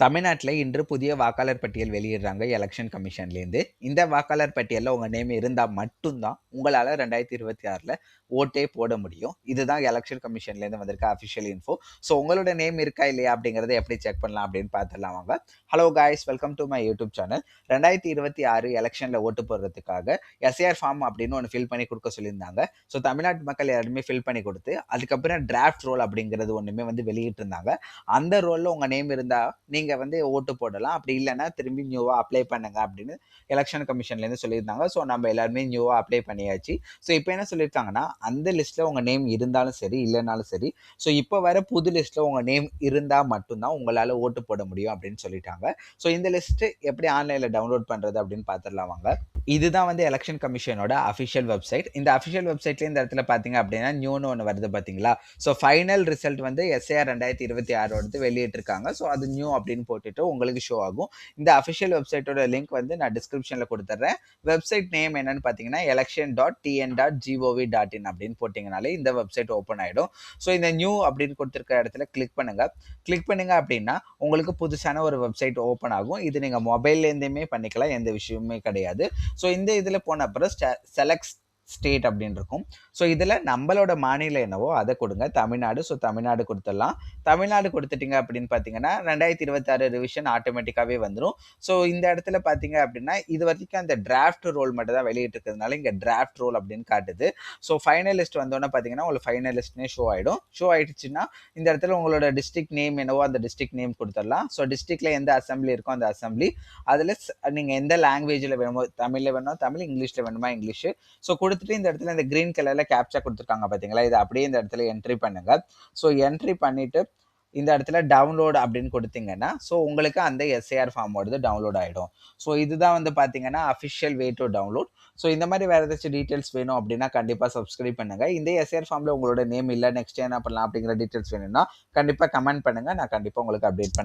தமிழ்நாட்டில இன்று புதிய வாக்காளர் பட்டியல் வெளியிடுறாங்க எலக்ஷன் கமிஷன்லேருந்து. இந்த வாக்காளர் பட்டியல்ல உங்க நேம் இருந்தா மட்டும் தான் உங்களால 2026ல ஓட்டே போட முடியும். இதுதான் எலக்ஷன் கமிஷன்லேருந்து வந்திருக்க அஃபிஷியல் இன்ஃபோ. ஸோ உங்களோட நேம் இருக்கா இல்லையா அப்படிங்கிறத எப்படி செக் பண்ணலாம் அப்படின்னு பார்த்துடலாம் வாங்க. Hello guys, welcome to my YouTube channel. 2026 எலக்ஷன்ல ஓட்டு போடுறதுக்காக எஸ்ஏஆர் ஃபார்ம் அப்படின்னு ஒன்று ஃபில் பண்ணி கொடுக்க சொல்லியிருந்தாங்க. ஸோ தமிழ்நாட்டு மக்கள் எல்லாருமே ஃபில் பண்ணி கொடுத்து அதுக்கப்புறம் டிராஃப்ட் ரோல் அப்படிங்கிறது ஒன்றுமே வந்து வெளியிட்டிருந்தாங்க. அந்த ரோல்ல உங்க நேம் இருந்தா நீங்க வந்து ஓட்டு போடலாம். அப்படி இல்லைன்னா திரும்பி நியூவா அப்ளை பண்ணுங்க அப்படின்னு எலெக்ஷன் கமிஷன்லேருந்து சொல்லியிருந்தாங்க. ஸோ நம்ம எல்லாருமே நியூவா அப்ளை பண்ணியாச்சு. ஸோ இப்போ என்ன சொல்லியிருக்காங்கன்னா, அந்த லிஸ்ட்டில் உங்கள் நேம் இருந்தாலும் சரி இல்லைனாலும் சரி, ஸோ இப்போ வர புது லிஸ்ட்டில் உங்கள் நேம் இருந்தால் மட்டும்தான் உங்களால் ஓட்டு போட முடியும் அப்படின்னு சொல்லிட்டாங்க. ஸோ இந்த லிஸ்ட்டு எப்படி ஆன்லைனில் டவுன்லோட் பண்ணுறது அப்படின்னு பார்த்துடலாம் வாங்க. இதுதான் வந்து எலெக்ஷன் கமிஷனோட அஃபிஷியல் வெப்சைட். இந்த அஃபிஷியல் வெப்சைட்ல இந்த இடத்துல பார்த்தீங்க அப்படின்னா நியூன்னு ஒன்று வருது பார்த்தீங்களா? ஸோ ஃபைனல் ரிசல்ட் வந்து எஸ்ஏஆர் 2026 வெளியிட்டிருக்காங்க. ஸோ அது நியூ அப்படின்னு போட்டுட்டு உங்களுக்கு ஷோ ஆகும். இந்த அஃபிஷியல் வெப்சைட்டோட லிங்க் வந்து நான் டிஸ்கிரிப்ஷனில் கொடுத்துட்றேன். வெப்சைட் நேம் என்னன்னு பார்த்தீங்கன்னா election.tn.gov.in அப்படின்னு போட்டிங்கனாலே இந்த வெப்சைட் ஓப்பன் ஆகிடும். ஸோ இந்த நியூ அப்படின்னு கொடுத்துருக்க இடத்துல கிளிக் பண்ணுங்க. கிளிக் பண்ணுங்க அப்படின்னா உங்களுக்கு புதுசான ஒரு வெப்சைட் ஓப்பன் ஆகும். இது நீங்கள் மொபைல்லேருந்துமே பண்ணிக்கலாம், எந்த விஷயமுமே கிடையாது. ஸோ இந்த இதில் போன அப்புறம் செலக்ட் ஸ்டேட் அப்படின்னு இருக்கும். ஸோ இதில் நம்மளோட மாநிலம் என்னவோ அதை கொடுங்க. தமிழ்நாடு. ஸோ தமிழ்நாடு கொடுத்துடலாம். தமிழ்நாடு கொடுத்துட்டீங்க அப்படின்னு பார்த்தீங்கன்னா 2026 ரிவிஷன் ஆட்டோமேட்டிக்காகவே வந்துடும். ஸோ இந்த இடத்துல பார்த்தீங்க அப்படின்னா இது வரைக்கும் அந்த டிராஃப்ட் ரோல் மட்டும் தான் வெளியிட்டு இருக்கிறதுனால இங்கே டிராஃப்ட் ரோல் அப்படின்னு காட்டுது. ஸோ ஃபைனலிஸ்ட் வந்தோன்னே பார்த்தீங்கன்னா உங்களுக்கு ஃபைனலிஸ்ட்னே ஷோ ஆகிடும். ஷோ ஆயிடுச்சுன்னா இந்த இடத்துல உங்களோட டிஸ்ட்ரிக்ட் நேம் என்னவோ அந்த டிஸ்ட்ரிக்ட் நேம் கொடுத்துடலாம். ஸோ டிஸ்ட்ரிக்ட்ல எந்த அசம்பிளி இருக்கோ அந்த அசம்பிளி, அதில் நீங்கள் எந்த லாங்குவேஜில் வேணுமோ, தமிழில் வேணுமா தமிழ், இங்கிலீஷில் வேணுமா இங்கிலீஷ். ஸோ கொடுத்துட்டு இந்த இடத்துல இந்த கிரீன் கலர்ல கேப்சா கொடுத்துருக்காங்க பார்த்தீங்களா, இதை அப்படியே இந்த இடத்துல என்ட்ரி பண்ணுங்க. ஸோ என்ட்ரி பண்ணிட்டு இந்த இடத்துல டவுன்லோட் அப்படின்னு கொடுத்தீங்கன்னா ஸோ உங்களுக்கு அந்த எஸ்ஏஆர் ஃபார்மோடது டவுன்லோட் ஆகிடும். ஸோ இதுதான் வந்து பார்த்தீங்கன்னா official way to download. So இந்த மாதிரி வேறு ஏதாச்சும் டீட்டெயில்ஸ் வேணும் அப்படின்னா கண்டிப்பாக சப்ஸ்கிரைப் பண்ணுங்கள். இந்த எஸ்ஏஆர் ஃபார்மில் உங்களோட நேம் இல்லை, நெக்ஸ்ட் என்ன பண்ணலாம் அப்படிங்கிற டீட்டெயில்ஸ் வேணும்னா கண்டிப்பாக கமெண்ட் பண்ணுங்கள். நான் கண்டிப்பாக உங்களுக்கு அப்டேட் பண்ணுறேன்.